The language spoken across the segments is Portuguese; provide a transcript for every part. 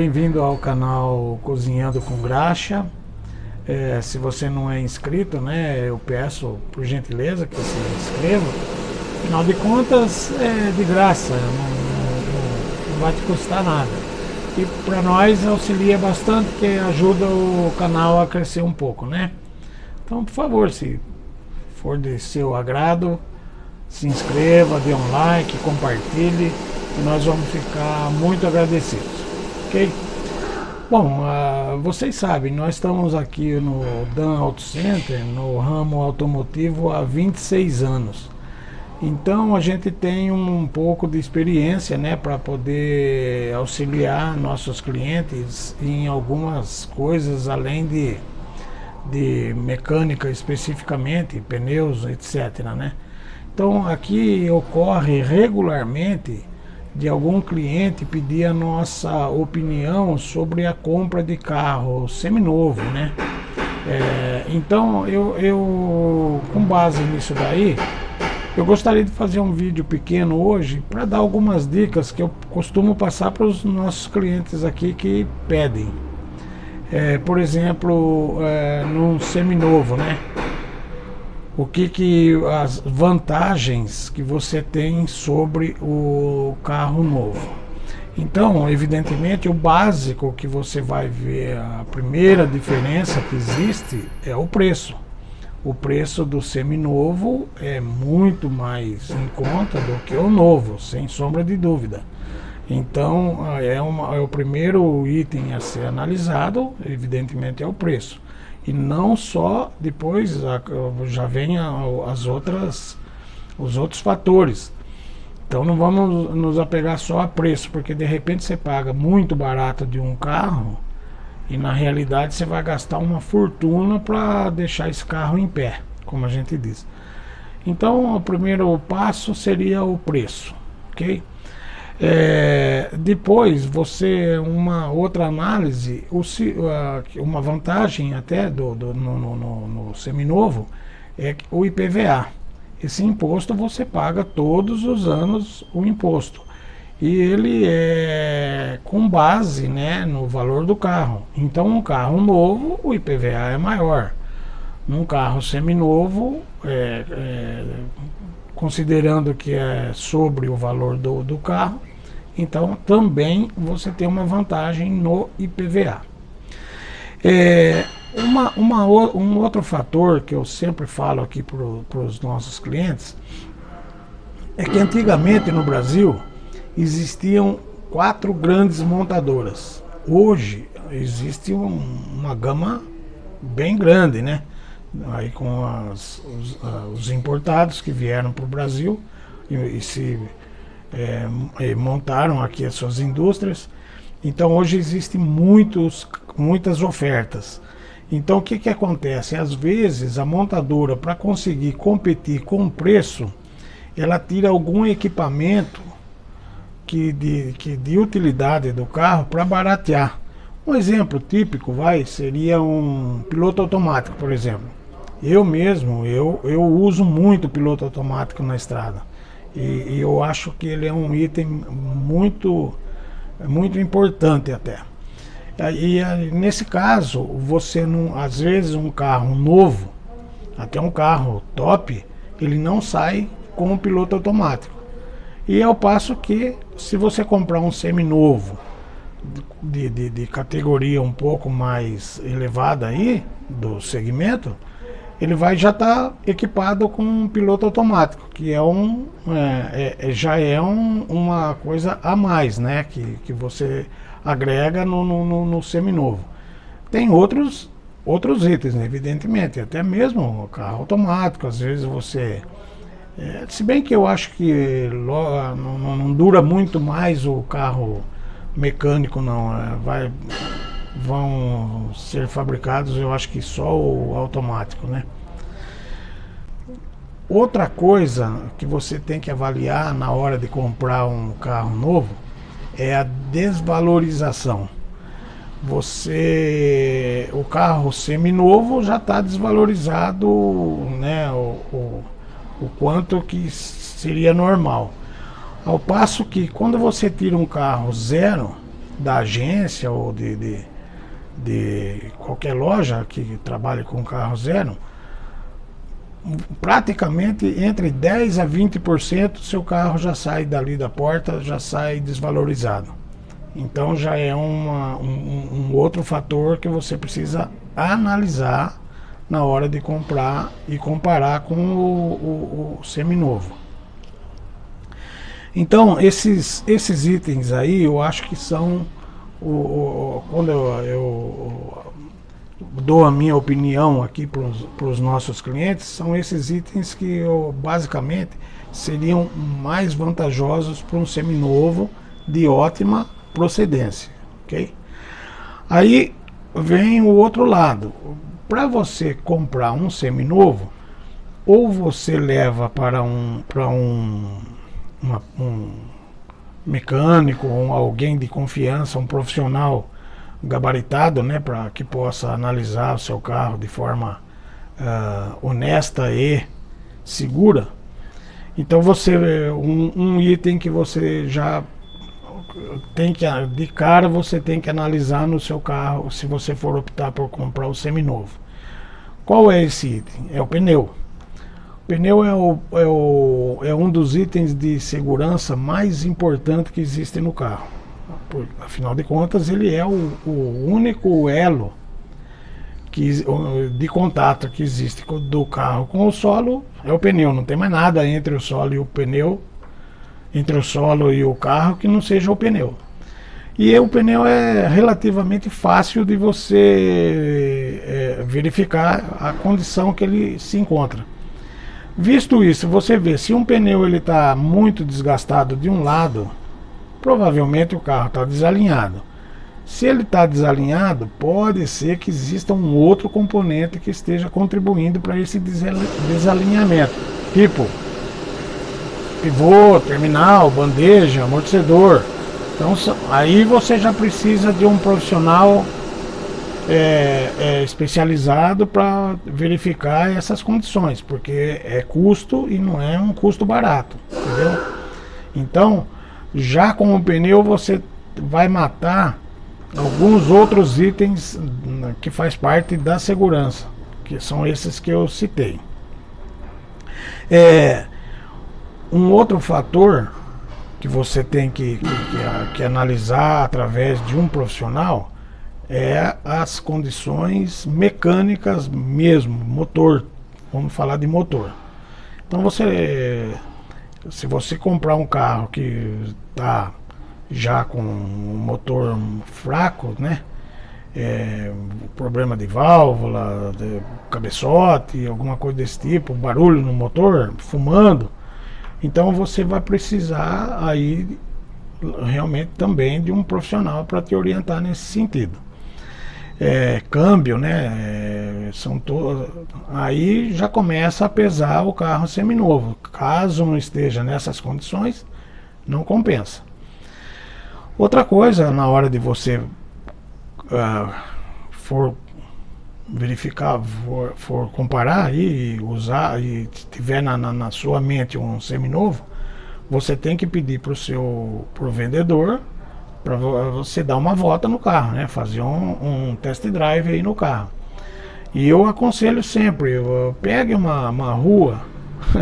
bem-vindo ao canal Cozinhando com Graxa. Se você não é inscrito, né, eu peço por gentileza que se inscreva. Afinal de contas, é de graça, não vai te custar nada. E para nós auxilia bastante, que ajuda o canal a crescer um pouco, né? Então, por favor, se for de seu agrado, se inscreva, dê um like, compartilhe, e nós vamos ficar muito agradecidos, ok? Bom, vocês sabem, nós estamos aqui no Dan Auto Center, no ramo automotivo, há 26 anos. Então a gente tem um pouco de experiência, né, para poder auxiliar nossos clientes em algumas coisas além de mecânica especificamente, pneus, etc, né? Então aqui ocorre regularmente de algum cliente pedir a nossa opinião sobre a compra de carro seminovo, né? Então eu com base nisso daí, eu gostaria de fazer um vídeo pequeno hoje para dar algumas dicas que eu costumo passar para os nossos clientes aqui que pedem. Por exemplo, num seminovo, né? O que as vantagens que você tem sobre o carro novo. Então, evidentemente, o básico que você vai ver, a primeira diferença que existe é o preço. O preço do seminovo é muito mais em conta do que o novo, sem sombra de dúvida. Então, é o primeiro item a ser analisado, evidentemente, é o preço. E não só depois já vem os outros fatores. Então não vamos nos apegar só a preço, porque de repente você paga muito barato de um carro e na realidade você vai gastar uma fortuna para deixar esse carro em pé, como a gente diz. Então o primeiro passo seria o preço, ok? Depois uma outra análise, uma vantagem até no seminovo é o IPVA. Esse imposto você paga todos os anos o imposto, e ele é com base, né, no valor do carro. Então um carro novo o IPVA é maior, num carro seminovo considerando que é sobre o valor do carro, então também você tem uma vantagem no IPVA. Um outro fator que eu sempre falo aqui para os nossos clientes é que antigamente no Brasil existiam 4 grandes montadoras. Hoje existe uma gama bem grande, né? Aí com os importados que vieram para o Brasil e montaram aqui as suas indústrias. Então hoje existem muitas ofertas. Então o que acontece? Às vezes a montadora, para conseguir competir com o preço, ela tira algum equipamento de utilidade do carro para baratear. Um exemplo típico seria um piloto automático, por exemplo. Eu mesmo uso muito piloto automático na estrada. E eu acho que ele é um item muito importante até. E nesse caso, você não, às vezes um carro novo, até um carro top, ele não sai com o piloto automático. E ao passo que, se você comprar um seminovo de categoria um pouco mais elevada aí, do segmento, ele vai já estar equipado com um piloto automático, que já é uma coisa a mais, né, que você agrega no seminovo. Tem outros itens, né, evidentemente, até mesmo o carro automático, às vezes você... se bem que eu acho que não dura muito mais o carro mecânico, não. Vão ser fabricados, eu acho que só o automático, né? Outra coisa que você tem que avaliar na hora de comprar um carro novo é a desvalorização. O carro seminovo já está desvalorizado, né, o quanto que seria normal. Ao passo que quando você tira um carro zero, da agência ou de qualquer loja que trabalhe com carro zero, praticamente entre 10 a 20% do seu carro já sai dali da porta, já sai desvalorizado. Então já é um outro fator que você precisa analisar na hora de comprar e comparar com o seminovo. Então esses itens aí eu acho que são, quando eu dou a minha opinião aqui para os nossos clientes, são esses itens que basicamente seriam mais vantajosos para um seminovo de ótima procedência, ok? Aí vem o outro lado. Para você comprar um seminovo, ou você leva para um mecânico, ou alguém de confiança, um profissional gabaritado, né, para que possa analisar o seu carro de forma honesta e segura. Então um item que você já tem que, de cara, você tem que analisar no seu carro, se você for optar por comprar o seminovo. Qual é esse item? É o pneu. O pneu é um dos itens de segurança mais importantes que existem no carro. Afinal de contas, ele é o único elo de contato que existe do carro com o solo, é o pneu. Não tem mais nada entre o solo e o pneu, entre o solo e o carro, que não seja o pneu. E o pneu é relativamente fácil de você verificar a condição que ele se encontra. Visto isso, você vê, se um pneu está muito desgastado de um lado, provavelmente o carro está desalinhado. Se ele está desalinhado, pode ser que exista um outro componente que esteja contribuindo para esse desalinhamento, tipo pivô, terminal, bandeja, amortecedor. Então aí você já precisa de um profissional especializado para verificar essas condições, porque é custo e não é um custo barato, entendeu? Então, já com o pneu você vai matar alguns outros itens que faz parte da segurança, que são esses que eu citei. Um outro fator que você tem que analisar através de um profissional é as condições mecânicas mesmo, motor. Vamos falar de motor. Então se você comprar um carro que está já com um motor fraco, né? Problema de válvula, de cabeçote, alguma coisa desse tipo, barulho no motor, fumando, então você vai precisar aí realmente também de um profissional para te orientar nesse sentido. Câmbio, né? Aí já começa a pesar o carro seminovo. Caso não esteja nessas condições, não compensa. Outra coisa, na hora de você for verificar, for comparar e usar, e tiver na sua mente um seminovo, você tem que pedir pro vendedor para você dar uma volta no carro, né? Fazer um test drive aí no carro. E eu aconselho sempre, pegue uma rua,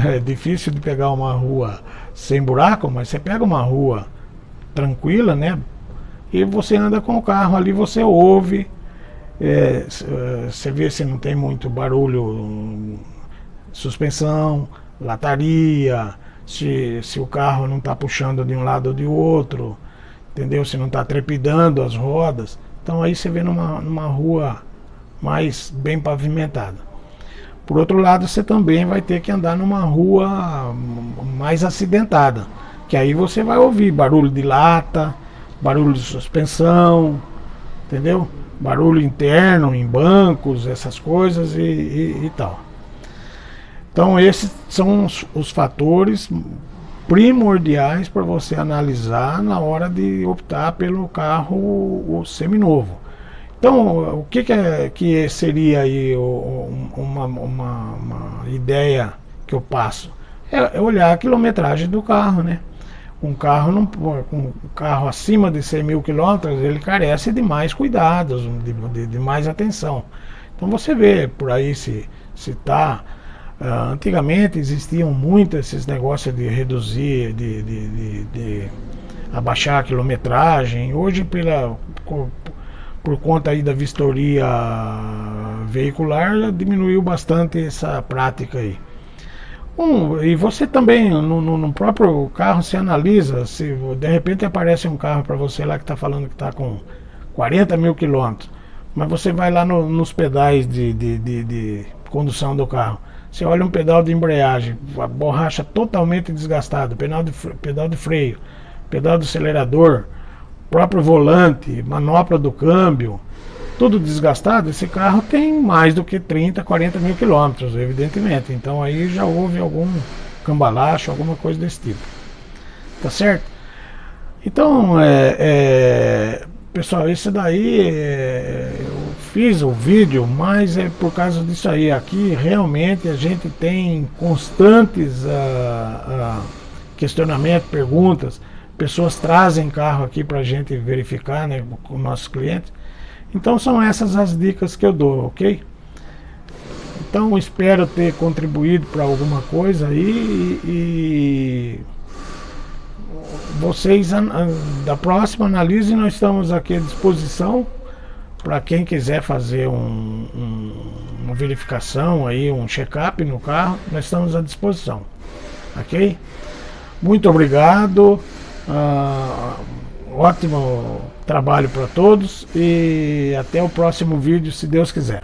é difícil de pegar uma rua sem buraco, mas você pega uma rua tranquila, né? E você anda com o carro ali, você ouve, você vê se não tem muito barulho, suspensão, lataria, se o carro não está puxando de um lado ou de outro, entendeu? Se não está trepidando as rodas. Então aí você vê numa rua mais bem pavimentada. Por outro lado, você também vai ter que andar numa rua mais acidentada, que aí você vai ouvir barulho de lata, barulho de suspensão, entendeu? Barulho interno em bancos, essas coisas e tal. Então esses são os fatores primordiais para você analisar na hora de optar pelo carro o seminovo. Então, o que seria aí uma ideia que eu passo? É olhar a quilometragem do carro, né? um carro, não, com um carro acima de 100 mil quilômetros, ele carece de mais cuidados, de mais atenção. Então você vê por aí se tá. Antigamente existiam muito esses negócios de reduzir, de abaixar a quilometragem. Hoje, por conta aí da vistoria veicular, diminuiu bastante essa prática aí. E você também, no próprio carro, se analisa, se de repente aparece um carro para você lá que está falando que está com 40 mil quilômetros, mas você vai lá nos pedais de condução do carro, você olha um pedal de embreagem, a borracha totalmente desgastada, pedal de freio, pedal do acelerador, próprio volante, manopla do câmbio, tudo desgastado. Esse carro tem mais do que 30, 40 mil quilômetros, evidentemente. Então aí já houve algum cambalacho, alguma coisa desse tipo. Tá certo? Então, pessoal, esse daí eu fiz o vídeo, mas é por causa disso aí. Aqui realmente a gente tem constantes questionamentos, perguntas. Pessoas trazem carro aqui para a gente verificar, né, com nossos clientes. Então são essas as dicas que eu dou, ok? Então espero ter contribuído para alguma coisa aí e vocês da próxima análise nós estamos aqui à disposição para quem quiser fazer uma verificação aí, um check-up no carro, nós estamos à disposição, ok? Muito obrigado. Ótimo trabalho para todos e até o próximo vídeo, se Deus quiser.